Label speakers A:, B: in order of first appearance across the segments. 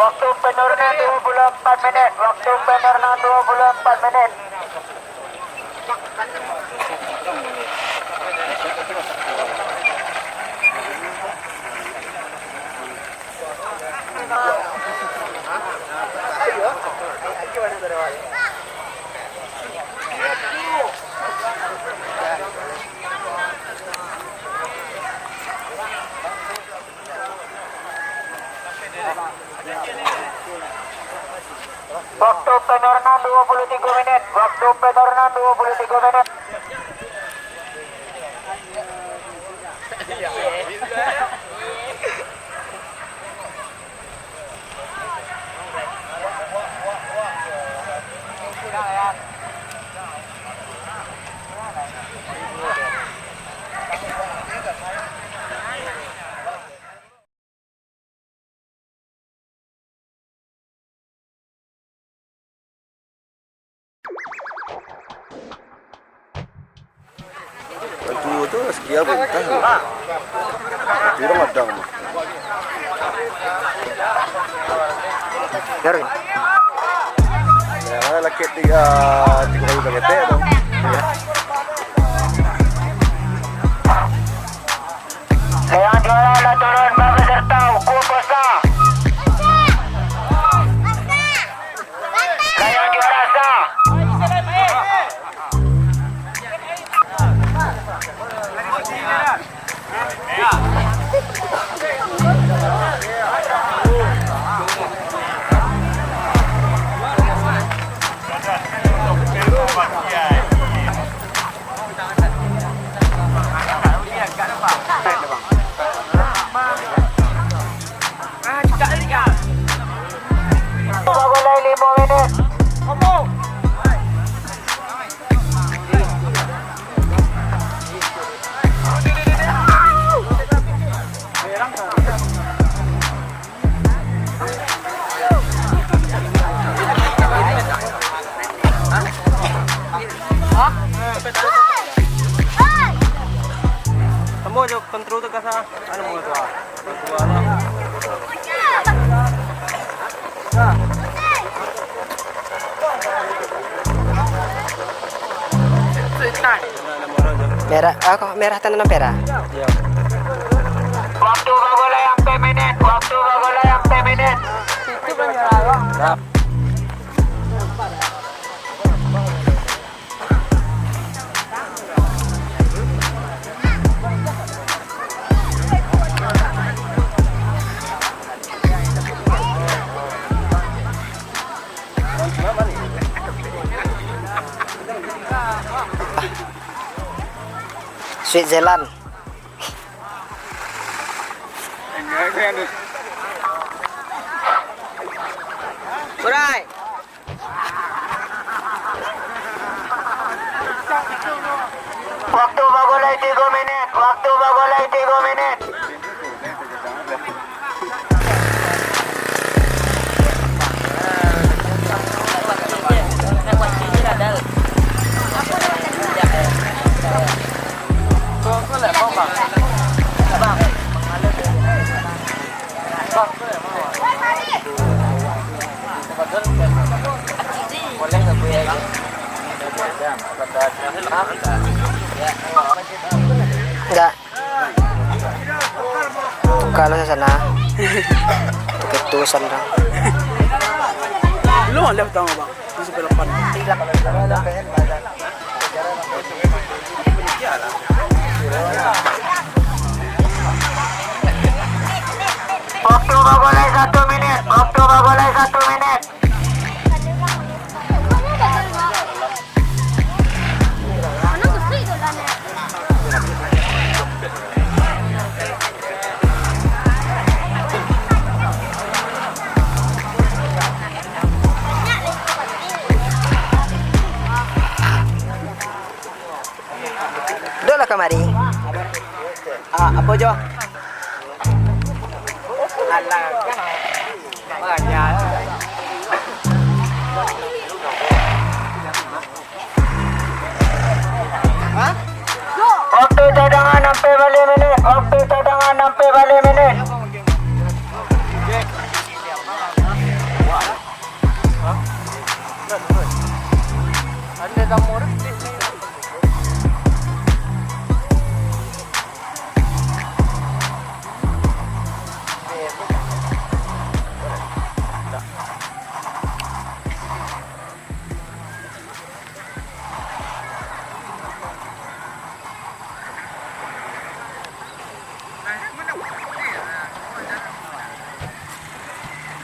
A: Waktu penurunan 24 menit. Waktu penurunan 24 menit. Waktu penurunan 23 menit. Waktu penurunan 23 menit.
B: Baju itu sekian bintang. Di Ramadan.
C: Garing.
B: Ya, laki tiga kali kete dong.
A: Yang juara turun peserta uku kosong. Yang juara sah. Bagolay 5 menit.
C: Kamu jauh kontrol tu kasa. Ano mo ito? Merah, ako merah tanah merah.
A: Waktu bagolay ang 10 menit. Waktu bagolay ang 10 menit.
C: Switzerland. Alright.
A: Waktu bagolay 3 menit. Waktu bagolay 3 menit.
C: Enggak. Kalau sa sana. Ketusan lang.
D: Lu alam tama ba? Di sa pelapan.
A: Waktu bagolay 1 menit. Waktu bagolay 1 menit.
C: Dola kamari.
D: Apa jo?
A: Waktu cadangan sampai balik menit. Waktu cadangan sampai balik menit.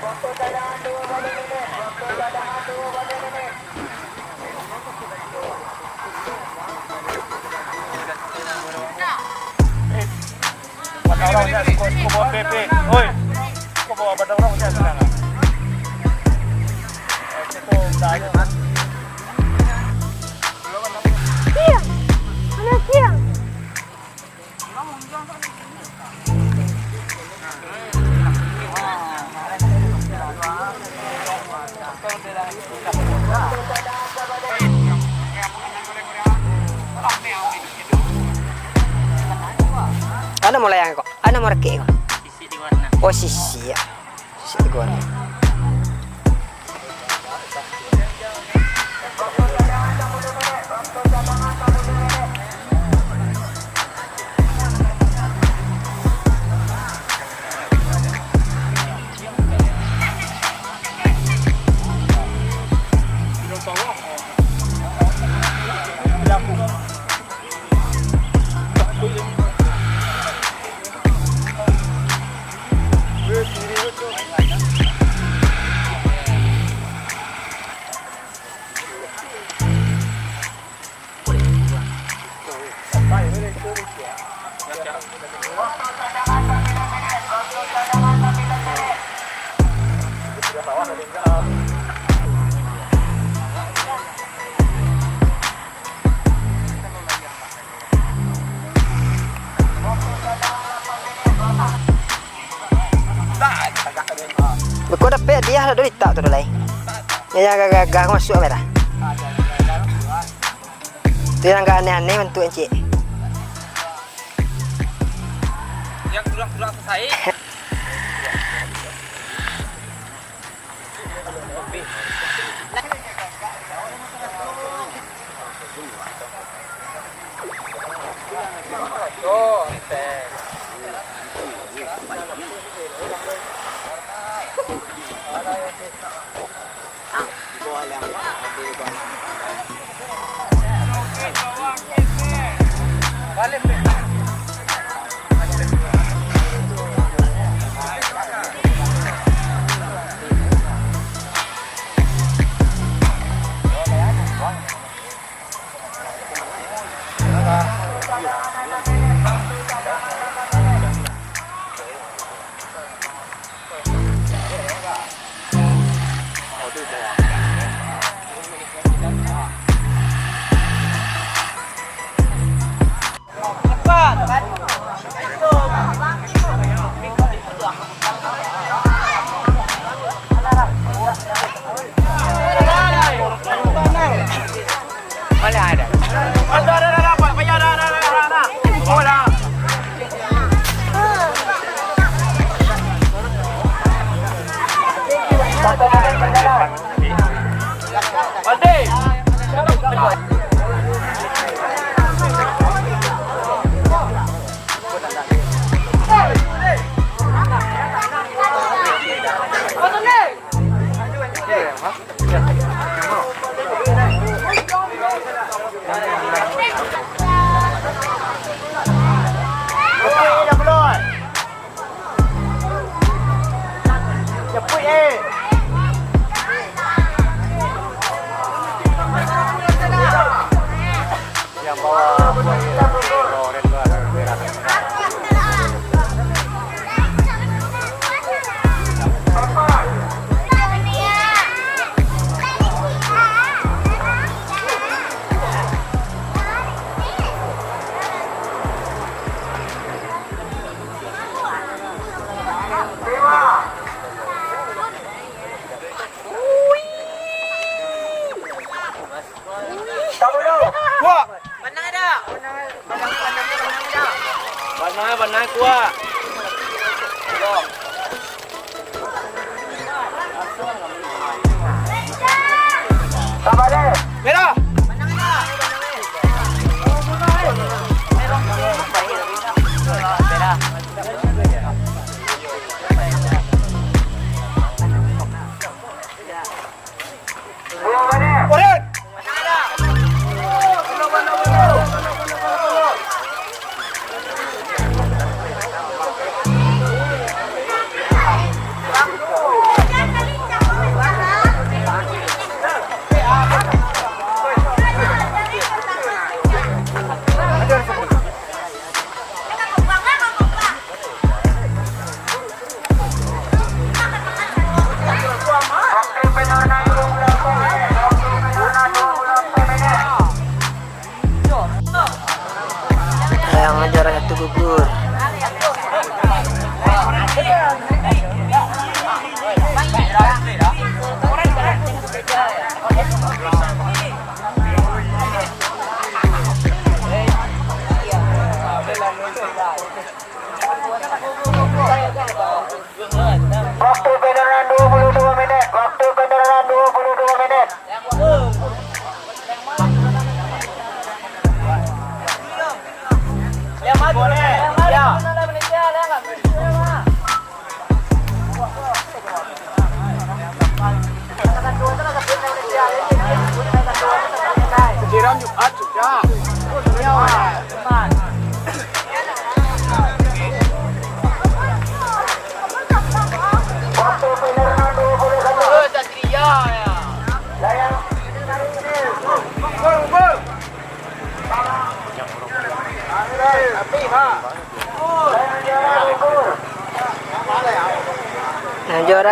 B: Kau bawa PP. Oi. Kau bawa pada orang macam mana? Itu dah ada.
C: Ano mo layang ko? Ano mo raki ko?
A: Sisi di warna.
C: Oh, sisi ya. Sisi di gua. Kau dapat dia ada duit tak tu dah lain. Yang gagah masuk merah. Tu yang gak aneh-aneh bentuk encik.
A: Yang kurang-kurang selesai.
B: Banai kuah. Merah. Oren.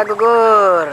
C: gugur.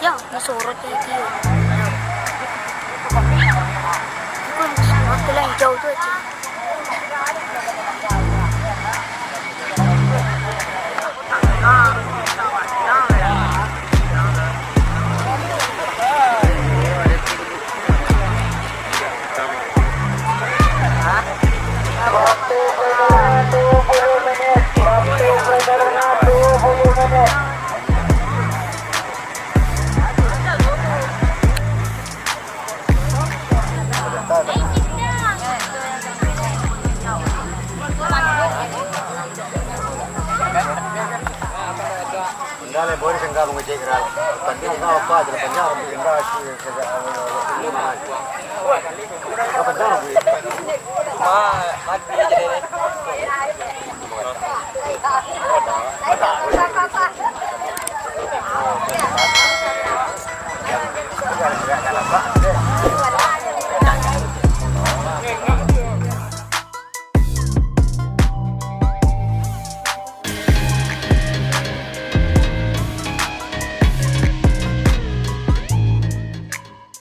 E: Ya, nasurot kayak gitu. Bukan waktu lain jauh tuh aja.
A: Waktu perjalanan 20 menit. Waktu perjalanan 20 menit.
B: Dale, boleh enggak mau ngecek ral. Tadi enggak apa aja penjara enggak sih kerja apa penjara gue.
D: Mati aja deh.